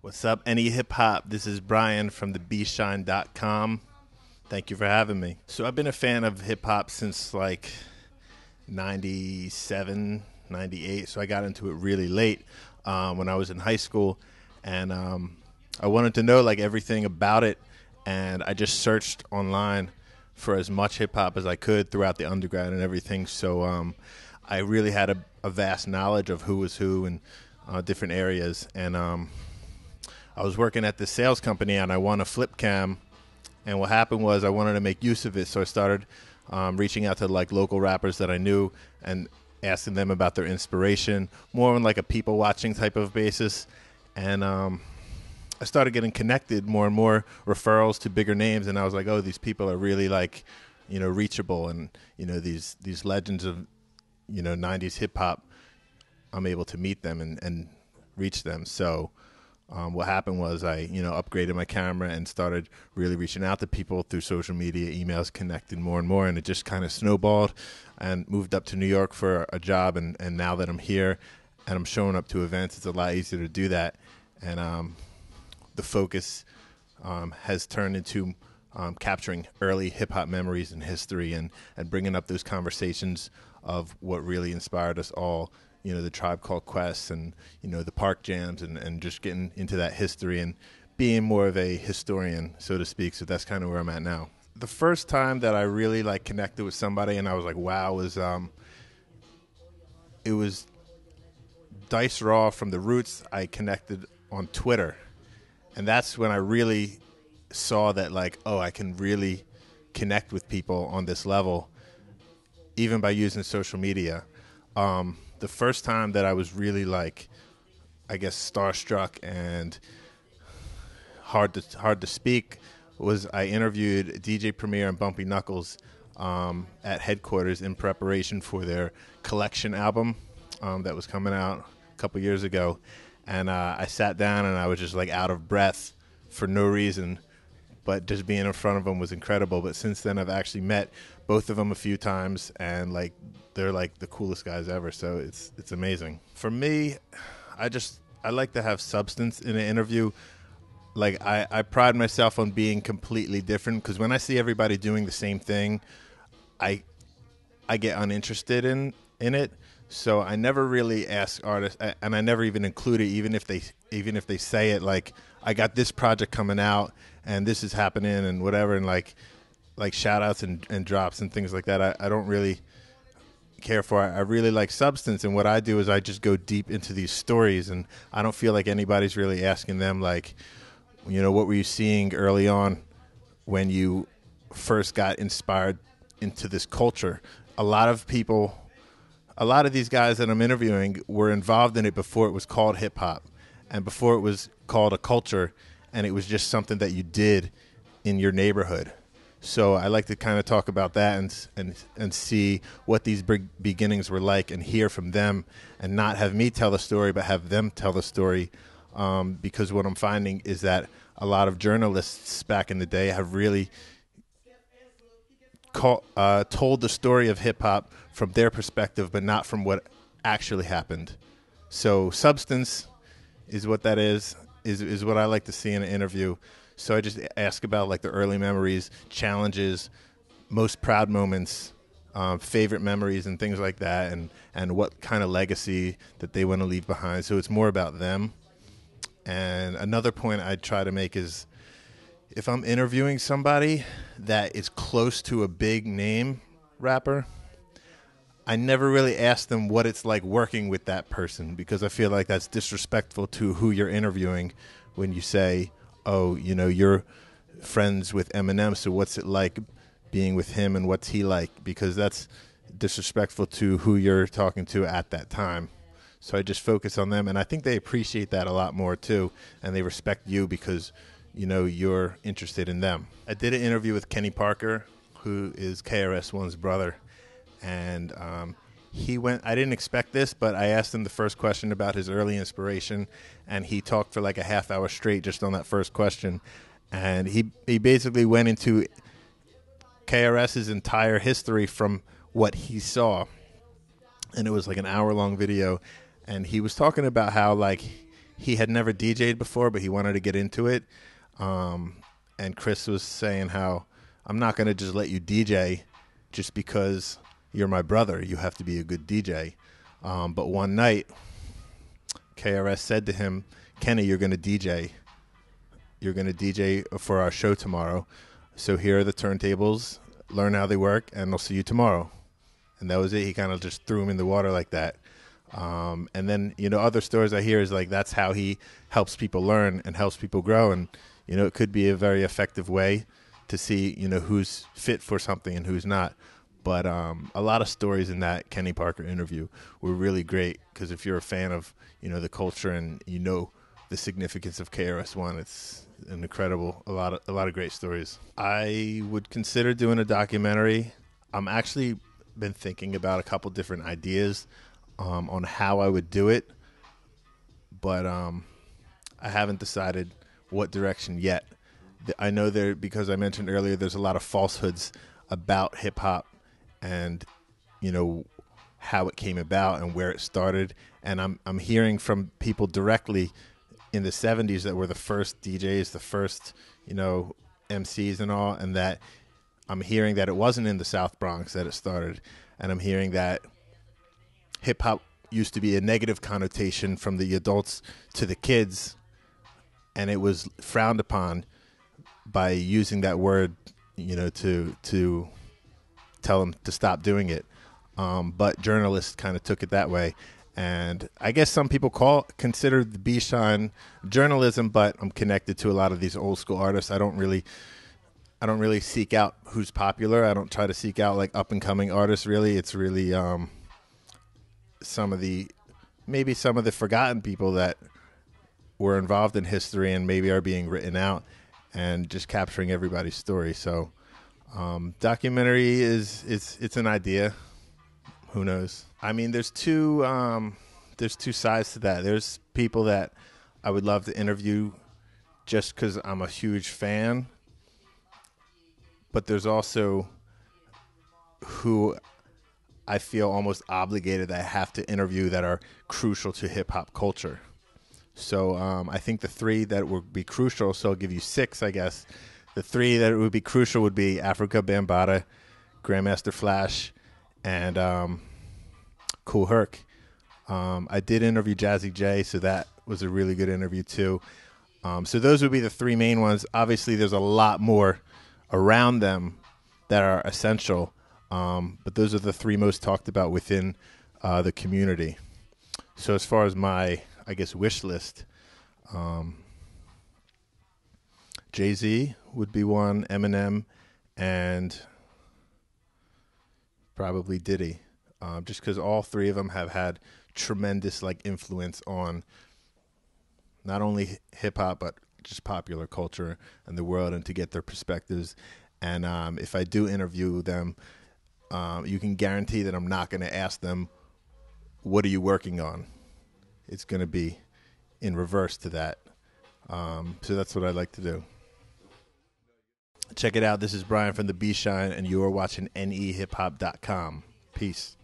What's up, NEHip-Hop? This is Bryan from thebshine.com. Thank you for having me. So I've been a fan of hip-hop since like 97, 98. So I got into it really late when I was in high school. And I wanted to know like everything about it. And I just searched online for as much hip-hop as I could throughout the underground and everything. So I really had a vast knowledge of who was who in different areas. And I was working at this sales company and I won a flip cam, and what happened was I wanted to make use of it, so I started reaching out to like local rappers that I knew and asking them about their inspiration, more on like a people watching type of basis. And I started getting connected, more and more referrals to bigger names, and I was like, oh, these people are really like, reachable, and these legends of 90s hip hop, I'm able to meet them and reach them. So what happened was I, upgraded my camera and started really reaching out to people through social media, emails, connected more and more, and it just kind of snowballed and moved up to New York for a job. And now that I'm here and I'm showing up to events, it's a lot easier to do that. And the focus has turned into capturing early hip-hop memories and history and bringing up those conversations of what really inspired us all. The Tribe Called Quest and, the park jams and just getting into that history and being more of a historian, so to speak. So that's kind of where I'm at now. The first time that I really like connected with somebody and I was like, wow, was it was Dice Raw from The Roots. I connected on Twitter. And that's when I really saw that like, oh, I can really connect with people on this level, even by using social media. The first time that I was really like, I guess, starstruck and hard to speak was I interviewed DJ Premier and Bumpy Knuckles at headquarters in preparation for their collection album that was coming out a couple years ago. And I sat down and I was just like out of breath for no reason, but just being in front of them was incredible. But since then I've actually met both of them a few times, and like they're like the coolest guys ever. So it's amazing. For me, I like to have substance in an interview. Like I pride myself on being completely different, because when I see everybody doing the same thing, I get uninterested in it. So I never really ask artists, and I never even include it, even if they say it, like I got this project coming out and this is happening and whatever, and like shout outs and drops and things like that. I don't really care for. I really like substance, and what I do is I just go deep into these stories, and I don't feel like anybody's really asking them like, what were you seeing early on when you first got inspired into this culture. A lot of these guys that I'm interviewing were involved in it before it was called hip-hop and before it was called a culture, and it was just something that you did in your neighborhood. So I like to kind of talk about that and see what these beginnings were like and hear from them, and not have me tell the story, but have them tell the story, because what I'm finding is that a lot of journalists back in the day have really told the story of hip-hop from their perspective, but not from what actually happened. So substance is what that is what I like to see in an interview. So I just ask about like the early memories, challenges, most proud moments, favorite memories and things like that, and what kind of legacy that they want to leave behind. So it's more about them. And another point I try to make is, if I'm interviewing somebody that is close to a big name rapper, I never really ask them what it's like working with that person, because I feel like that's disrespectful to who you're interviewing when you say, oh, you're friends with Eminem, so what's it like being with him and what's he like? Because that's disrespectful to who you're talking to at that time. So I just focus on them, and I think they appreciate that a lot more too, and they respect you because you're interested in them. I did an interview with Kenny Parker, who is KRS-One's brother, and he went. I didn't expect this, but I asked him the first question about his early inspiration, and he talked for like a half hour straight just on that first question. And he basically went into KRS's entire history from what he saw, and it was like an hour-long video. And he was talking about how like he had never DJ'd before, but he wanted to get into it. And Chris was saying how I'm not going to just let you DJ just because you're my brother. You have to be a good DJ. But one night, KRS said to him, Kenny, you're going to DJ. You're going to DJ for our show tomorrow. So here are the turntables. Learn how they work, and I'll see you tomorrow. And that was it. He kind of just threw him in the water like that. And then, other stories I hear is like that's how he helps people learn and helps people grow. And, it could be a very effective way to see, who's fit for something and who's not. But a lot of stories in that Kenny Parker interview were really great because if you're a fan of, the culture and the significance of KRS-One, it's an incredible, a lot of great stories. I would consider doing a documentary. I'm actually been thinking about a couple different ideas on how I would do it, but I haven't decided what direction yet. I know because I mentioned earlier, there's a lot of falsehoods about hip hop and how it came about and where it started. And I'm hearing from people directly in the 70s that were the first DJs, the first MCs and all, and that I'm hearing that it wasn't in the South Bronx that it started, and I'm hearing that hip hop used to be a negative connotation from the adults to the kids, and it was frowned upon by using that word, to tell them to stop doing it. But journalists kind of took it that way. And I guess some people consider the B-Shine journalism, but I'm connected to a lot of these old school artists. I don't really seek out who's popular. I don't try to seek out like up and coming artists really. It's really some of the forgotten people that were involved in history and maybe are being written out, and just capturing everybody's story. So documentary it's an idea. Who knows? I mean, there's two sides to that. There's people that I would love to interview just because I'm a huge fan, but there's also who I feel almost obligated that I have to interview that are crucial to hip hop culture. So I think the three that would be crucial, so I'll give you six, I guess. The three that would be crucial would be Africa Bambaataa, Grandmaster Flash, and Kool Herc. I did interview Jazzy J, so that was a really good interview too. So those would be the three main ones. Obviously, there's a lot more around them that are essential, but those are the three most talked about within the community. So as far as my, I guess, wish list, Jay-Z would be one, Eminem, and probably Diddy, just because all three of them have had tremendous influence on not only hip hop but just popular culture and the world, and to get their perspectives. And if I do interview them, you can guarantee that I'm not going to ask them, "What are you working on?" It's going to be in reverse to that. So that's what I'd like to do. Check it out. This is Bryan from the B-Shine, and you are watching NEHip-Hop.com. Peace.